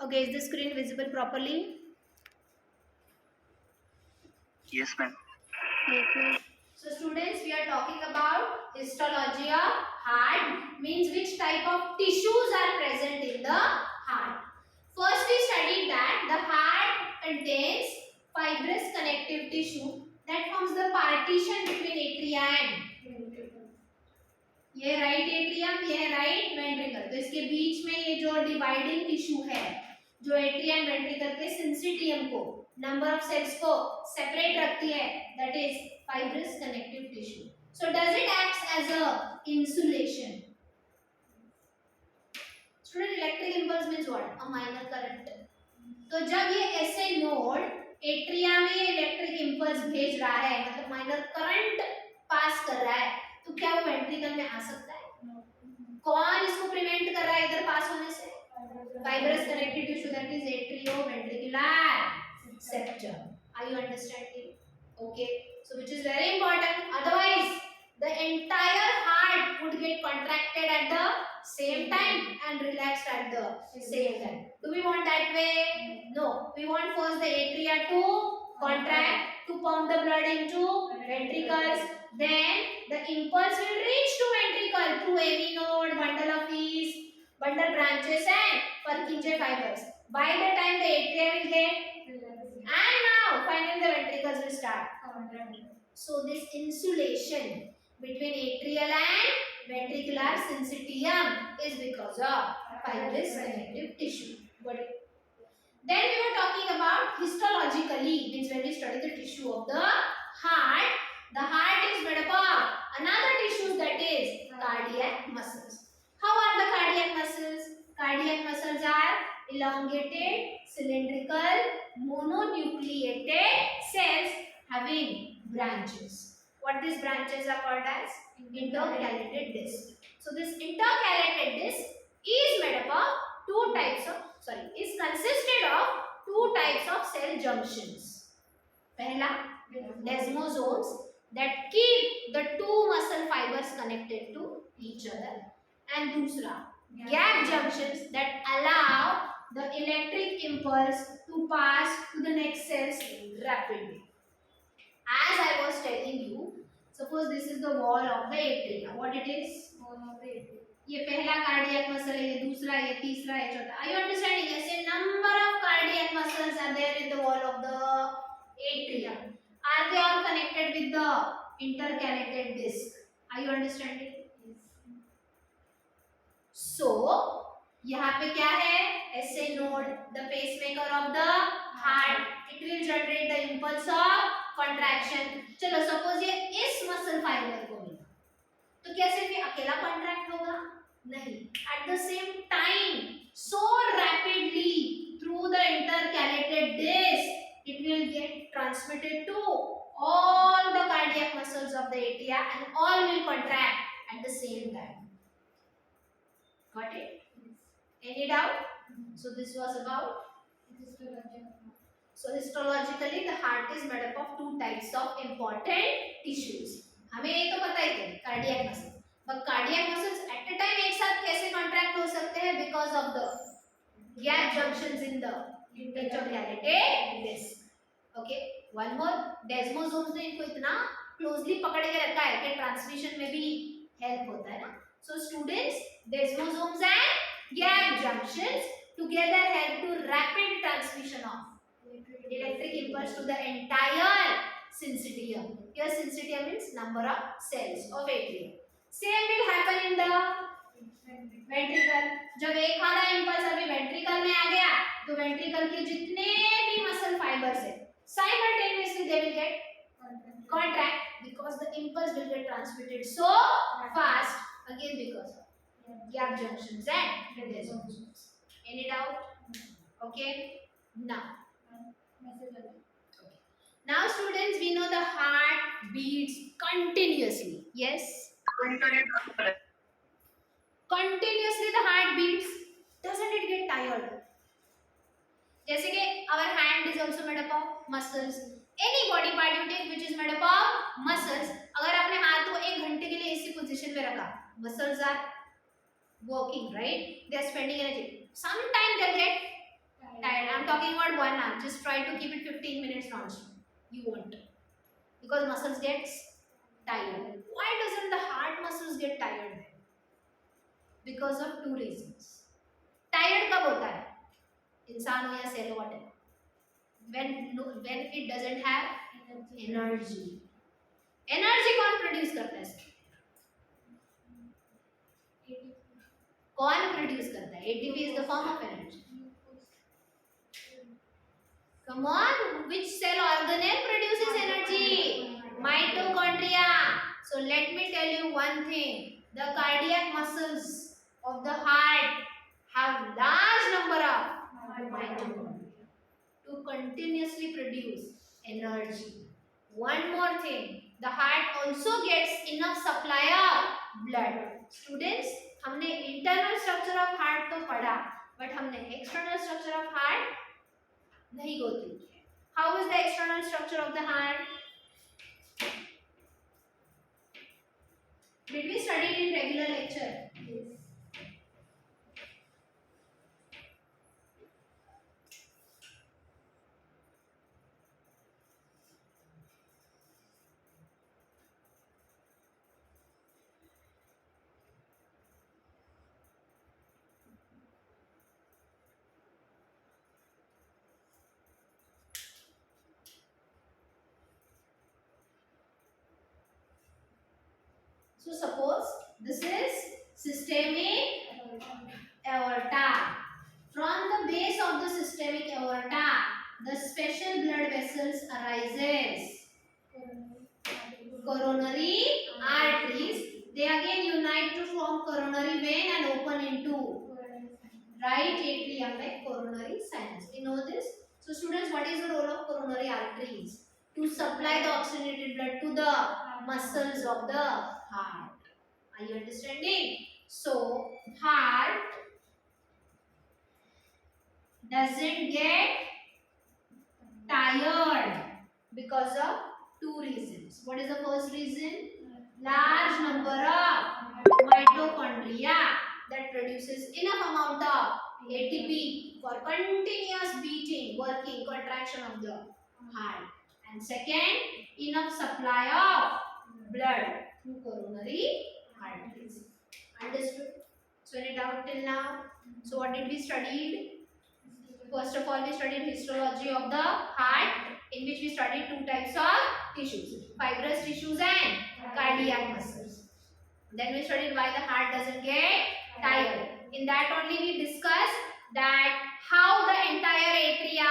Okay, is the screen visible properly? Yes, ma'am. So students, we are talking about histology of heart, means which type of tissues are present in the heart. First we studied that the heart contains fibrous connective tissue that forms the partition between atria and ये right atrium, ये right ventricle. तो इसके बीच में ये जो dividing tissue है जो atria and ventricle के सिंसिटियम को, नंबर ऑफ सेल्स को सेपरेट रखती है, that is fibrous connective tissue. So does it acts as a insulation? Student, electric impulse means what? A minor current. तो जब ये ऐसे नोड एट्रिया में इलेक्ट्रिक इंपल्स भेज रहा है, मतलब माइनर करंट पास कर रहा है, तो क्या वो वेंट्रिकल में आ सकता है? कौन इसको प्रिवेंट कर रहा है इधर पास होने से? Fibrous connective tissue, that is atrioventricular septum. Are you understanding? Okay, so which is very important, otherwise the entire heart would get contracted at the same time and relaxed at the same time. Do we want that way? No, we want first the atria to contract to pump the blood into ventricles, then the impulse will reach to ventricle through AV node, bundle of P's, bundle branches and Purkinje fibers. By the time the atria will get, and now finally the ventricles will start. So this insulation between atrial and ventricular syncytium is because of fibrous connective tissue. Got it? Then we were talking about histologically, means when we study the tissue of the heart is made up of another tissues, that is cardiac muscles. How are the cardiac muscles? Cardiac muscles are elongated, cylindrical, mononucleated cells having branches. What these branches are called as? Intercalated disc. So this intercalated disc is made up of is consisted of two types of cell junctions. पहला, desmosomes that keep the two muscle fibers connected to each other, and दूसरा, gap junctions that allow the electric impulse to pass to the next cells rapidly. As I was telling you, suppose this is the wall of the atria. What it is? Wall of the atria. ये पहला cardiac muscle है, ये दूसरा, ये तीसरा, ये चौथा। Are you understanding? ऐसे number of cardiac muscles are there in the wall of the atria. Are they all connected with the intercalated disc? Are you understanding? Yes. So यहाँ पे क्या है? SA node, the pacemaker of the heart. It will generate the impulse of contraction. चलो suppose ये इस muscle fiber को मिला, तो क्या सिर्फ ये अकेला कॉन्ट्रैक्ट होगा? नहीं, at the same time so rapidly through the intercalated disc it will get transmitted to all the cardiac muscles of the atria and all will contract at the same time. Got it? Any doubt? So this was about histologically the heart is made up of two types of important tissues. हमें ये तो पता ही था, cardiac muscle, but cardiac muscles at a time एक साथ कैसे contract हो सकते हैं? Because of the gap junctions in the intercalated disc. Okay, one more, desmosomes ने इनको इतना क्लोजली पकड़ के रखा है कि ट्रांसमिशन में भी हेल्प होता है ना। So students, desmosomes and gap junctions together help to rapid transmission of electric impulse to the entire syncytium. Here syncytium means number of cells of atrium. Same will happen in the ventricle. जब एक वाला impulse अभी ventricle में आ गया, तो ventricle के जितने भी muscle fibers है, simultaneously they will get contract because the impulse will get transmitted so fast, again because of gap junctions and desmosomes. Any doubt? Okay. Now. Okay. Now students, we know the heart beats continuously. Yes? Continuously the heart beats. Doesn't it get tired? जैसे कि our hand is also made up of muscles. Any body part you take which is made up of muscles. अगर आपने हाथ को 1 घंटे के लिए इसी पोजीशन में रखा, muscles are working, right? They are spending energy. Sometime they'll get Tired. I'm talking about 1 hour. Just try to keep it 15 minutes non-stop. You won't. Because muscles gets tired. Why doesn't the heart muscles get tired? Because of two reasons. Tired कब होता है? इंसान हो या cell हो whatever. When it doesn't have energy. Energy कौन produce करता है? कौन प्रोड्यूस करता है? ATP is the form of energy. Come on, which cell organelle produces energy? Mitochondria. So let me tell you one thing. The cardiac muscles of the heart have large number of mitochondria to continuously produce energy. One more thing. The heart also gets enough supply of blood. Students, हमने internal structure of heart तो पढ़ा, but हमने external structure of heart नहीं go through. How is the external structure of the heart? Did we study it in regular lecture? Yes. So suppose this is systemic aorta. From the base of the systemic aorta, the special blood vessels arises. Coronary arteries. They again unite to form coronary vein and open into right atrium like coronary sinus. We know this. So students, what is the role of coronary arteries? To supply the oxygenated blood to the muscles of the heart. Are you understanding? So heart doesn't get tired because of two reasons. What is the first reason? Large number of mitochondria that produces enough amount of ATP for continuous beating, working, contraction of the heart. And second, enough supply of blood through coronary arteries. Understood? So any doubt till now? So what did we study? First of all, we studied histology of the heart, in which we studied two types of tissues, fibrous tissues and cardiac muscles. Then we studied why the heart doesn't get tired. In that only we discussed that how the entire atria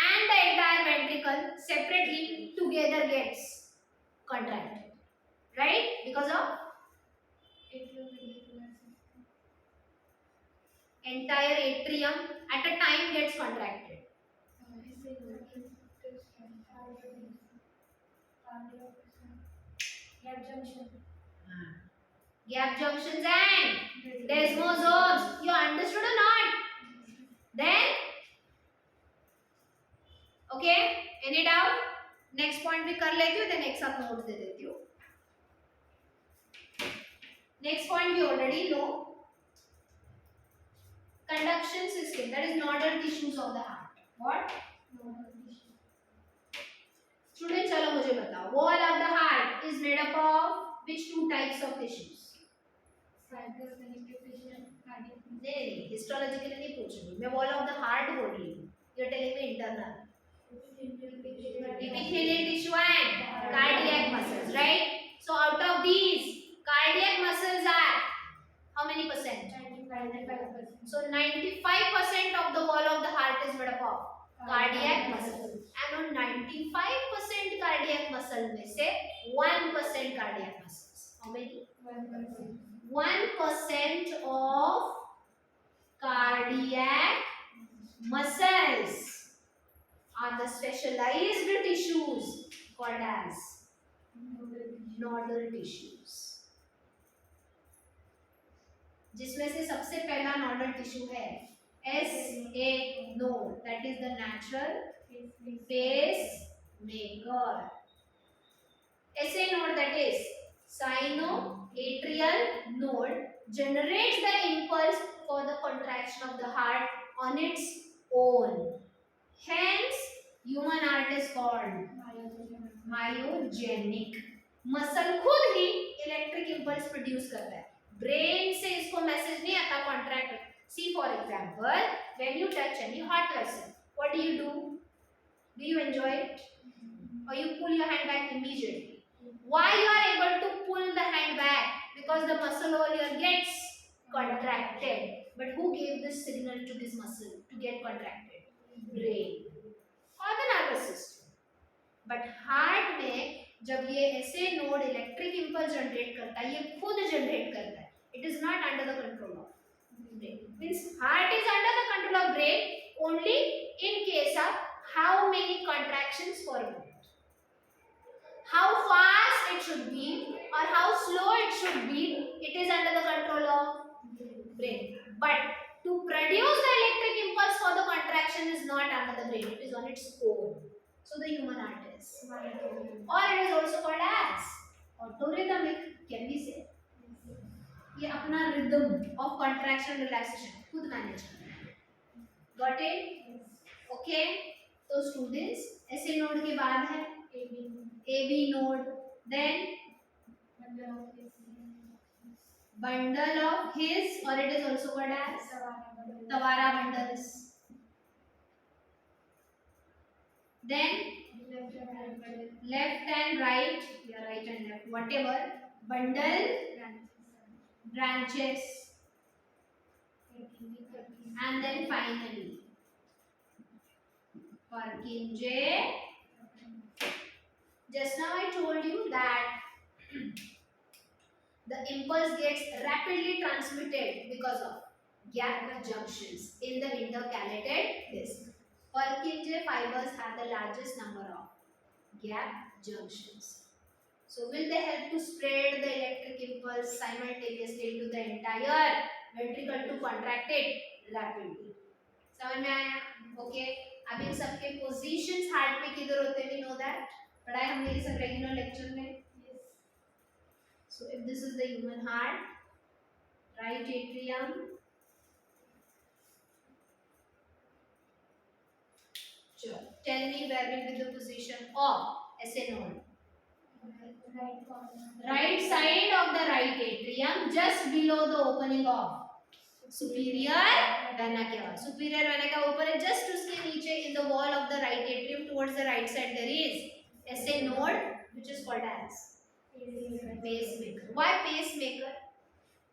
and the entire ventricle separately together gets contracted, right? Because of entire atrium at a time gets contracted. Gap junctions and desmosomes. You understood or not? Then, okay? Any doubt? Next point भी कर लेती हूँ, then एक साथ notes दे देती हूँ. Next point we already know. Conduction system, that is nodal tissues of the heart. What? Students, चलो मुझे बताओ. Wall of the heart is made up of which two types of tissues? नहीं histologically नहीं पूछ रही मैं वॉल ऑफ द हार्ट बोल रही हूँ you are telling me internal epithelial tissue and cardiac muscles right so out of these cardiac muscles are how many percent 95%. So 95% of the wall of the heart is made up of cardiac muscle and on 95% cardiac muscle में से 1% cardiac muscles how many 1% of cardiac muscles are the specialized tissues called as nodal tissues. जिसमें से सबसे पहला nodal tissue है SA node that is the natural pacemaker. SA node that is sinoatrial node generates the impulse for the contraction of the heart on its own. Hence human heart is called myogenic. Muscle खुद ही electric impulse produce करता है, brain से इसको message नहीं आता contract. See for example, when you touch any hot vessel, what do you enjoy it, or you pull your hand back immediately? Why you are able to pull the hand back? Because the muscle over here gets contracted. But who gave this signal to this muscle to get contracted? Brain or the nervous system. But heart में जब ये ऐसे node electric impulse generate करता है, ये खुद generate करता है. It is not under the control of brain. Means heart is under the control of brain only in case of how many contractions per minute, how fast it should be or how slow it should be. It is under the control of brain. But to produce the electric impulse for the contraction is not under the brain. It is on its own. So the human heart is, or it is also called as autorhythmic. Can we say? ये अपना rhythm of contraction relaxation खुद manage करता है. Got it? Okay. तो students SA node के बाद है AB node, then bundle of his, or it is also called as Tawara bundles. Then left and right, yeah, right and left, whatever, bundle, branches, and then finally Purkinje. Just now I told you that the impulse gets rapidly transmitted because of gap junctions in the intercalated disc. Purkinje fibers have the largest number of gap junctions. So will they help to spread the electric impulse simultaneously to the entire ventricle to contract it rapidly. समझ में आया? Okay. अब इन सब के positions heart में किधर होते हैं, we know that. पढ़ा है हमने ये सब रेगुलर लेक्चर में. So if this is the human heart, right atrium, sure. Tell me where will be the position of SA node? Right side of the right atrium, just below the opening of superior vena cava. Superior vena cava ऊपर है, just उसके नीचे in the wall of the right atrium towards the right side there is SA node, which is called as pacemaker. Why pacemaker?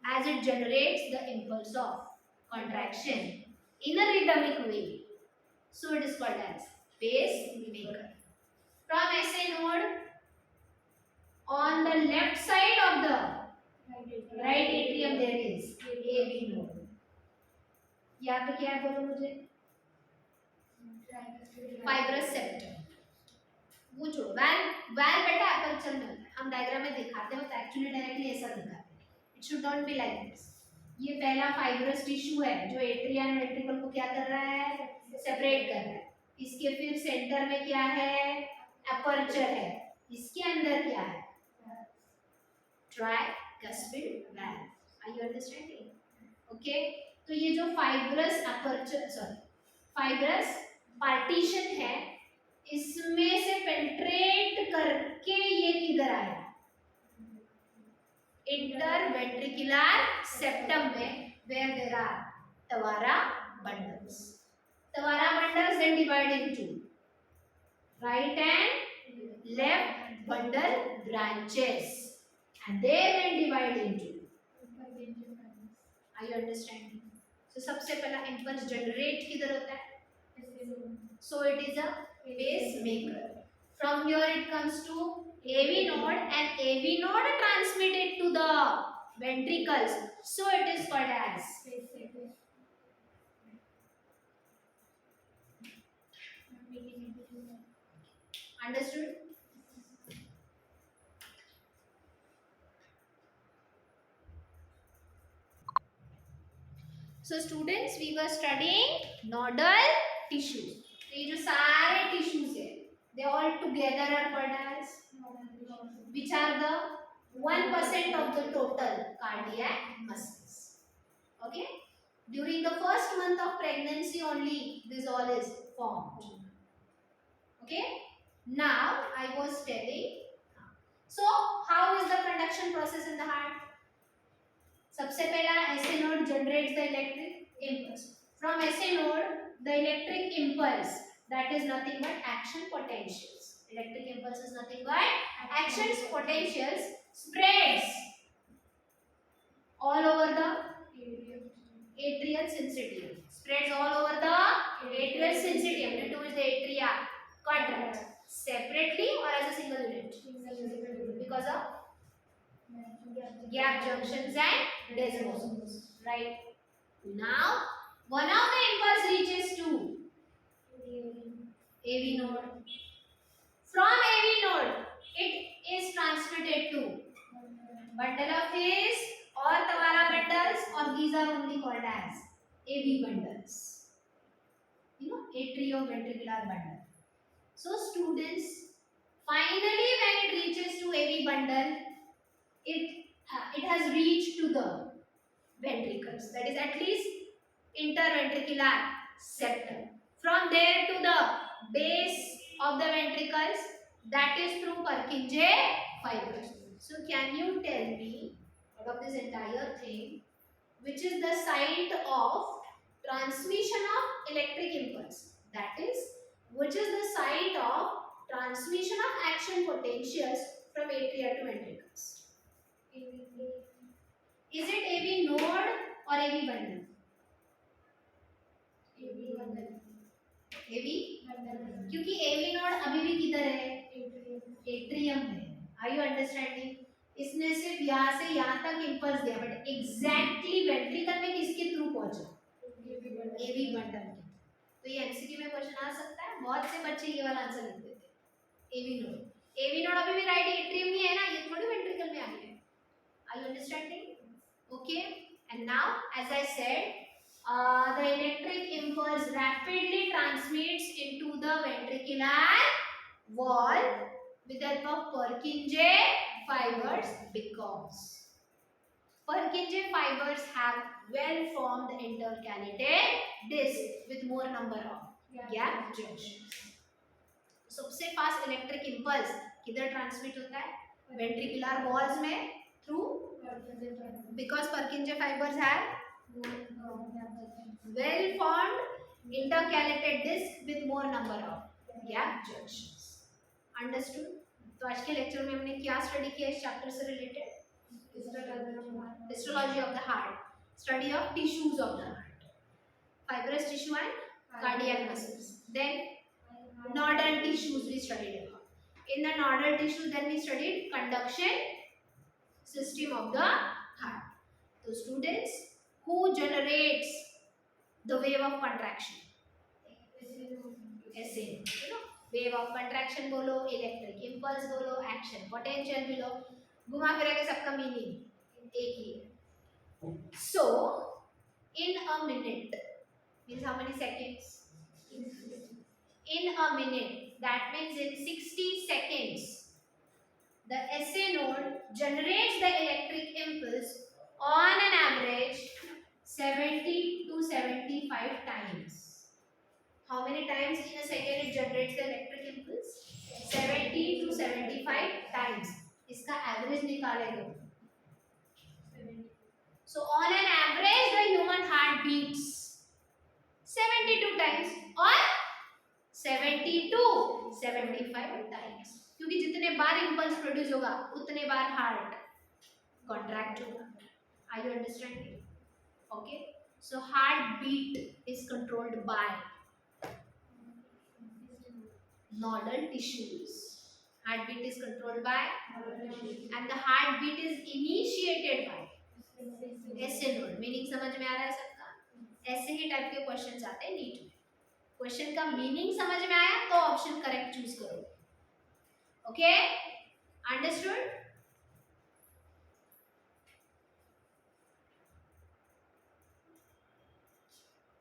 As it generates the impulse of contraction in a rhythmic way, so it is called as pacemaker. From SA node on the left side of the right atrium there is AB node. यहाँ पे क्या है बोलो मुझे? Fibrous septum. वो छोड़ो, well बेटा aperture में होता है. हम डायग्राम में दिखाते हैं तो एक्चुअली डायरेक्टली ऐसा दिखाते हैं. It should not be like this. ये पहला फाइब्रस टिश्यू है जो एट्रिया एंड वेंट्रिकल को क्या कर रहा है? सेपरेट कर रहा है. इसके फिर सेंटर में क्या है? अपर्चर है. इसके अंदर क्या है? Tricuspid valve. Are you understanding? Okay. तो ये जो fibrous aperture, sorry, fibrous partition है, इसमें से पेंट्रेट करके ये किधर आया? इंटरवेंट्रिकुलर सेप्टम में, where there are Tawara bundles. Tawara bundles then divide into right and left bundle branches, and they then divide into. Are you understanding? So सबसे पहला impulse generate किधर होता है? So it is a pacemaker. From here it comes to AV node, and AV node transmitted to the ventricles. So it is called as understood? So students, we were studying nodal tissues. तो ये जो सारे tissues है, they all together are called as, which are the 1% of the total cardiac muscles. Okay, during the first month of pregnancy only this all is formed. Okay, now I was telling, so how is the conduction process in the heart? सबसे पहला SA node generates the electric impulse. From SA node the electric impulse, that is nothing but action potentials. Electric impulse is nothing but action potentials spreads all over the atrial syncytium. Spreads all over the atrial syncytium. Due to which the atria contract separately or as a single unit? Because of gap junctions and desmosons. Right. Now, one of the impulse reaches to AV node. From AV node, it is transmitted to bundle of His or Tawara bundles, or these are only called as AV bundles. You know, atrioventricular bundle. So students, finally when it reaches to AV bundle, it has reached to the ventricles, that is at least interventricular septum. From there to the base of the ventricles, that is through Purkinje fibers. So can you tell me, out of this entire thing, which is the site of transmission of electric impulse? That is, which is the site of transmission of action potentials from atria to ventricles? Is it AV node or AV bundle? AV bundle. क्योंकि AV node अभी भी किधर है? Atrium है. Are you understanding? इसने सिर्फ यहाँ से यहाँ तक इम्पल्स दिया, बट एग्जैक्टली वेंट्रिकल में किसके थ्रू पहुंचा? AV बंडल के. तो ये एमसीक्यू में क्वेश्चन आ सकता है. बहुत से बच्चे ये वाला आंसर लिख देते हैं. AV नोड अभी भी राइट एट्रियम में है ना, ये थोड़ी वेंट्रिकल में आ गया है. Are you understanding? Okay. And now, as I said, the electric impulse rapidly transmits into the ventricular wall with the help of Purkinje fibers, because Purkinje fibers have well formed intercalated disc with more number of gap junctions. सबसे fast electric impulse किधर transmit होता है? Ventricular walls में, through, because Purkinje fibers have well formed intercalated disc with more number of gap junctions. Understood? तो आज के lecture में हमने क्या स्टडी किया इस चैप्टर से related? Histology of the heart, study of tissues of the heart, fibrous tissue and cardiac muscles. Then nodal tissues we studied about. In the nodal tissue, then we studied conduction system of the heart. So students, who generates the wave of contraction? SA. You know, wave of contraction बोलो, electric impulse बोलो, action potential बोलो, घुमा फिरा के सबका meaning एक ही है. So in a minute means how many seconds? In a minute, that means in 60 seconds, the SA node generates the electric impulse on an average 70 to 75 times. How many times in a second it generates the electric impulse? 70 to 75 times. इसका average निकाले दो. So on an average the human heart beats 72 times or 70 to 75 times. क्योंकि जितने बार impulse produce होगा उतने बार heart contract होगा. Are you understanding? Okay. So heartbeat is controlled by nodal tissues. Heartbeat is controlled by and the heartbeat is initiated by SA node. Meaning समझ में आ रहा है सबका? ऐसे ही टाइप के क्वेश्चन आते हैं नीट में. क्वेश्चन का मीनिंग समझ में आया तो ऑप्शन करेक्ट चूज करो. Okay, understood?